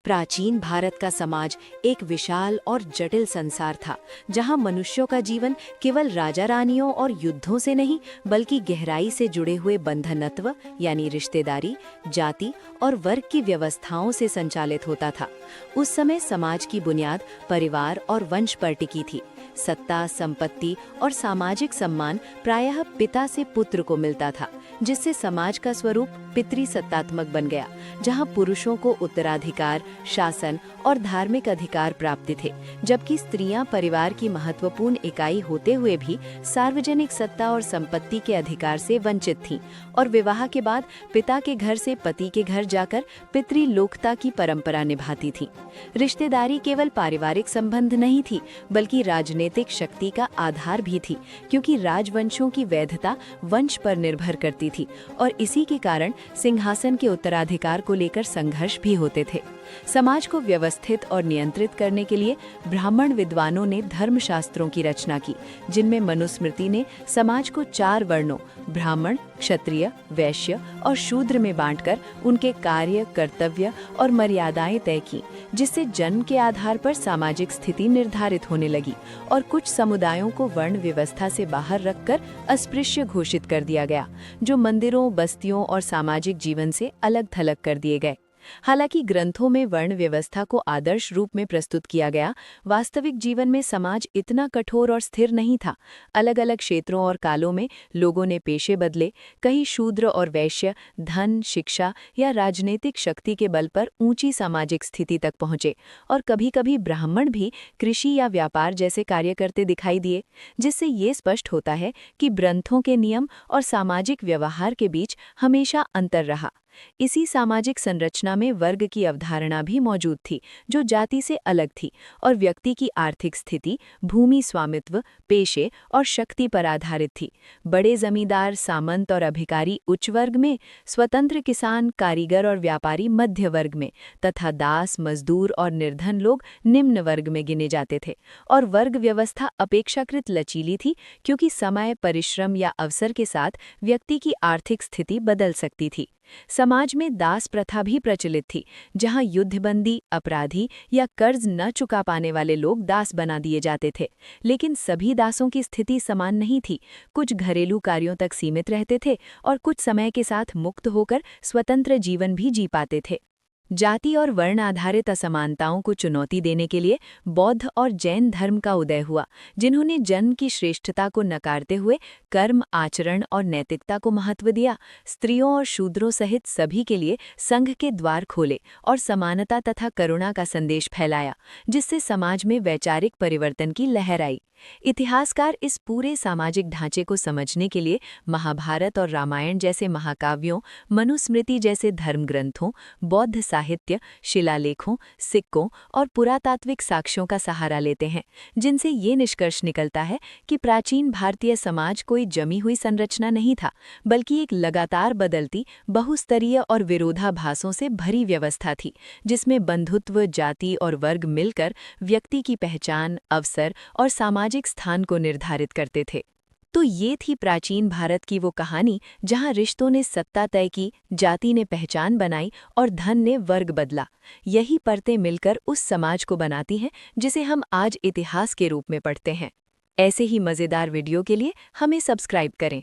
प्राचीन भारत का समाज एक विशाल और जटिल संसार था, जहां मनुष्यों का जीवन केवल राजा रानियों और युद्धों से नहीं, बल्कि गहराई से जुड़े हुए बंधनत्व यानी रिश्तेदारी, जाति और वर्ग की व्यवस्थाओं से संचालित होता था। उस समय समाज की बुनियाद परिवार और वंश पर टिकी थी। सत्ता, संपत्ति और सामाजिक सम्मान प्रायः पिता से पुत्र को मिलता था, जिससे समाज का स्वरूप पितृसत्तात्मक बन गया, जहां पुरुषों को उत्तराधिकार, शासन और धार्मिक अधिकार प्राप्त थे, जबकि स्त्रियां परिवार की महत्वपूर्ण इकाई होते हुए भी सार्वजनिक सत्ता और संपत्ति के अधिकार से वंचित थीं और विवाह के बाद पिता के घर से पति के घर जाकर पितृलोकता की परंपरा निभाती थीं। रिश्तेदारी केवल पारिवारिक संबंध नहीं थी, बल्कि राजनीतिक शक्ति का आधार भी थी, क्योंकि राजवंशों की वैधता वंश पर निर्भर करती थी और इसी के कारण सिंहासन के उत्तराधिकार को लेकर संघर्ष भी होते थे। समाज को व्यवस्थित और नियंत्रित करने के लिए ब्राह्मण विद्वानों ने धर्मशास्त्रों की रचना की, जिनमें मनुस्मृति ने समाज को 4 वर्णों ब्राह्मण, क्षत्रिय, वैश्य और शूद्र में बांटकर उनके कार्य, कर्तव्य और मर्यादाएं तय की, जिससे जन्म के आधार पर सामाजिक स्थिति निर्धारित होने लगी और कुछ समुदायों को वर्ण व्यवस्था से बाहर रखकर अस्पृश्य घोषित कर दिया गया, जो मंदिरों, बस्तियों और सामाजिक जीवन से अलग थलग कर दिए गए। हालांकि ग्रंथों में वर्ण व्यवस्था को आदर्श रूप में प्रस्तुत किया गया, वास्तविक जीवन में समाज इतना कठोर और स्थिर नहीं था। अलग अलग क्षेत्रों और कालों में लोगों ने पेशे बदले, कहीं शूद्र और वैश्य धन, शिक्षा या राजनीतिक शक्ति के बल पर ऊंची सामाजिक स्थिति तक पहुंचे और कभी-कभी ब्राह्मण भी कृषि या व्यापार जैसे कार्य करते दिखाई दिए, जिससे ये स्पष्ट होता है कि ग्रंथों के नियम और सामाजिक व्यवहार के बीच हमेशा अंतर रहा। इसी सामाजिक संरचना में वर्ग की अवधारणा भी मौजूद थी, जो जाति से अलग थी और व्यक्ति की आर्थिक स्थिति, भूमि स्वामित्व, पेशे और शक्ति पर आधारित थी। बड़े जमींदार, सामंत और अधिकारी उच्च वर्ग में, स्वतंत्र किसान, कारीगर और व्यापारी मध्य वर्ग में तथा दास, मजदूर और निर्धन लोग निम्न वर्ग में गिने जाते थे। और वर्ग व्यवस्था अपेक्षाकृत लचीली थी, क्योंकि समय, परिश्रम या अवसर के साथ व्यक्ति की आर्थिक स्थिति बदल सकती थी। समाज में दास प्रथा भी प्रचलित थी, जहां युद्धबंदी, अपराधी या कर्ज न चुका पाने वाले लोग दास बना दिए जाते थे। लेकिन सभी दासों की स्थिति समान नहीं थी। कुछ घरेलू कार्यों तक सीमित रहते थे और कुछ समय के साथ मुक्त होकर स्वतंत्र जीवन भी जी पाते थे। जाति और वर्ण आधारित असमानताओं को चुनौती देने के लिए बौद्ध और जैन धर्म का उदय हुआ, जिन्होंने जन्म की श्रेष्ठता को नकारते हुए कर्म, आचरण और नैतिकता को महत्व दिया। स्त्रियों और शूद्रों सहित सभी के लिए संघ के द्वार खोले और समानता तथा करुणा का संदेश फैलाया, जिससे समाज में वैचारिक परिवर्तन की लहर आई। इतिहासकार इस पूरे सामाजिक ढांचे को समझने के लिए महाभारत और रामायण जैसे महाकाव्यों, मनुस्मृति जैसे धर्म ग्रंथों, बौद्ध साहित्य, शिलालेखों, सिक्कों और पुरातात्विक साक्ष्यों का सहारा लेते हैं, जिनसे ये निष्कर्ष निकलता है कि प्राचीन भारतीय समाज कोई जमी हुई संरचना नहीं था, बल्कि एक लगातार बदलती, बहुस्तरीय और विरोधाभासों से भरी व्यवस्था थी, जिसमें बंधुत्व, जाति और वर्ग मिलकर व्यक्ति की पहचान, अवसर और सामाजिक स्थान को निर्धारित करते थे। तो ये थी प्राचीन भारत की वो कहानी, जहां रिश्तों ने सत्ता तय की, जाति ने पहचान बनाई और धन ने वर्ग बदला। यही परतें मिलकर उस समाज को बनाती हैं जिसे हम आज इतिहास के रूप में पढ़ते हैं। ऐसे ही मज़ेदार वीडियो के लिए हमें सब्सक्राइब करें।